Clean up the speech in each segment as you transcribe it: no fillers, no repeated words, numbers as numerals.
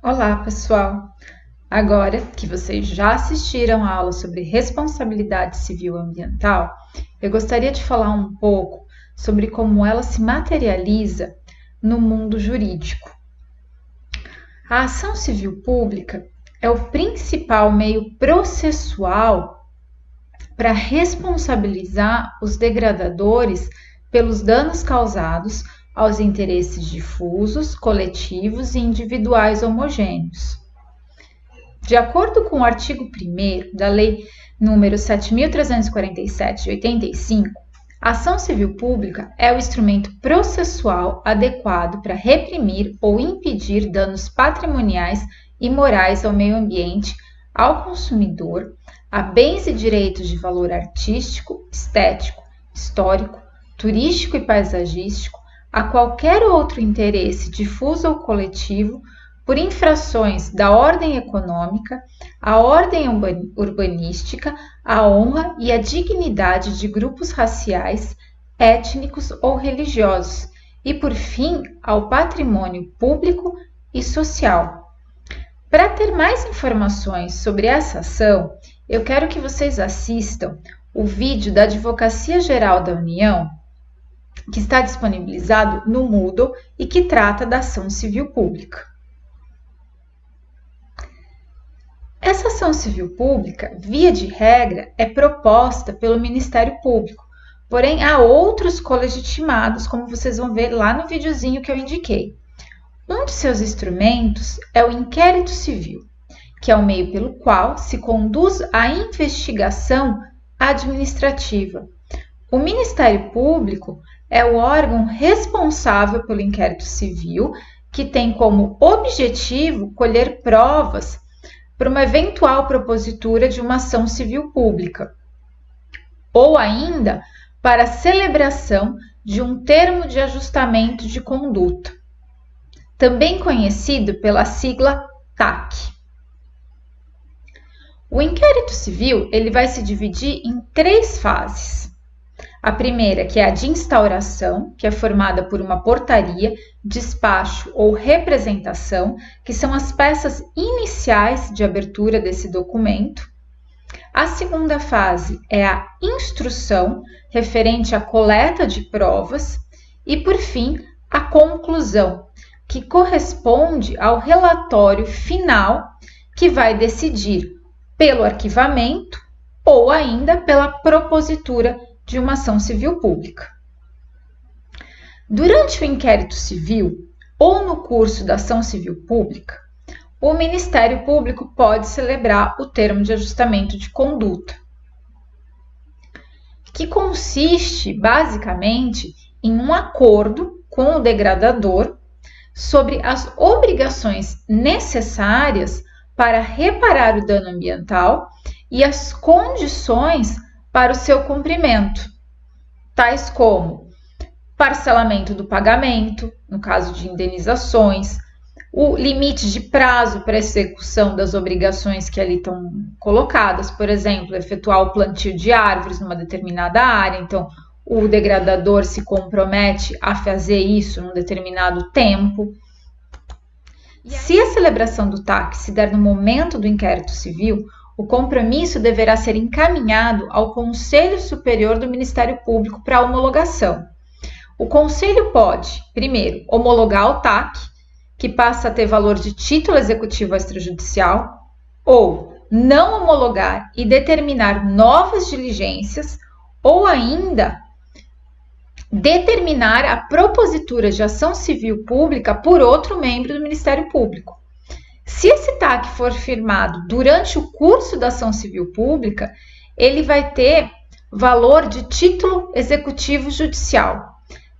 Olá, pessoal! Agora que vocês já assistiram a aula sobre responsabilidade civil ambiental, eu gostaria de falar um pouco sobre como ela se materializa no mundo jurídico. A ação civil pública é o principal meio processual para responsabilizar os degradadores pelos danos causados aos interesses difusos, coletivos e individuais homogêneos. De acordo com o artigo 1º da Lei nº 7.347, de 85, a ação civil pública é o instrumento processual adequado para reprimir ou impedir danos patrimoniais e morais ao meio ambiente, ao consumidor, a bens e direitos de valor artístico, estético, histórico, turístico e paisagístico, a qualquer outro interesse difuso ou coletivo, por infrações da ordem econômica, a ordem urbanística, a honra e a dignidade de grupos raciais, étnicos ou religiosos, e, por fim, ao patrimônio público e social. Para ter mais informações sobre essa ação, eu quero que vocês assistam o vídeo da Advocacia Geral da União, que está disponibilizado no Moodle e que trata da ação civil pública. Essa ação civil pública, via de regra, é proposta pelo Ministério Público, porém há outros colegitimados, como vocês vão ver lá no videozinho que eu indiquei. Um de seus instrumentos é o inquérito civil, que é o meio pelo qual se conduz a investigação administrativa. O Ministério Público é o órgão responsável pelo inquérito civil, que tem como objetivo colher provas para uma eventual propositura de uma ação civil pública, ou ainda para a celebração de um termo de ajustamento de conduta, também conhecido pela sigla TAC. O inquérito civil ele vai se dividir em 3 fases. A primeira, que é a de instauração, que é formada por uma portaria, despacho ou representação, que são as peças iniciais de abertura desse documento. A segunda fase é a instrução, referente à coleta de provas. E, por fim, a conclusão, que corresponde ao relatório final, que vai decidir pelo arquivamento ou ainda pela propositura de uma ação civil pública. Durante o inquérito civil ou no curso da ação civil pública, o Ministério Público pode celebrar o termo de ajustamento de conduta, que consiste basicamente em um acordo com o degradador sobre as obrigações necessárias para reparar o dano ambiental e as condições para o seu cumprimento, tais como parcelamento do pagamento, no caso de indenizações, o limite de prazo para execução das obrigações que ali estão colocadas, por exemplo, efetuar o plantio de árvores numa determinada área, então o degradador se compromete a fazer isso num determinado tempo. Se a celebração do TAC se der no momento do inquérito civil, o compromisso deverá ser encaminhado ao Conselho Superior do Ministério Público para homologação. O Conselho pode, primeiro, homologar o TAC, que passa a ter valor de título executivo extrajudicial, ou não homologar e determinar novas diligências, ou ainda determinar a propositura de ação civil pública por outro membro do Ministério Público. Se esse TAC for firmado durante o curso da ação civil pública, ele vai ter valor de título executivo judicial.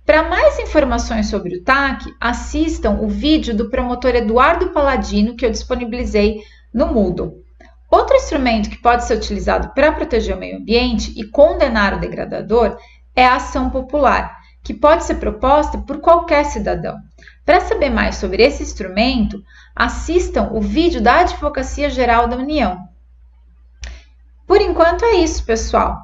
Para mais informações sobre o TAC, assistam o vídeo do promotor Eduardo Paladino que eu disponibilizei no Moodle. Outro instrumento que pode ser utilizado para proteger o meio ambiente e condenar o degradador é a ação popular, que pode ser proposta por qualquer cidadão. Para saber mais sobre esse instrumento, assistam o vídeo da Advocacia Geral da União. Por enquanto é isso, pessoal.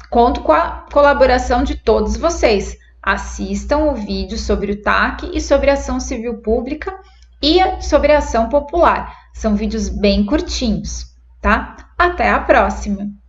Conto com a colaboração de todos vocês. Assistam o vídeo sobre o TAC e sobre a ação civil pública e sobre a ação popular. São vídeos bem curtinhos, tá? Até a próxima!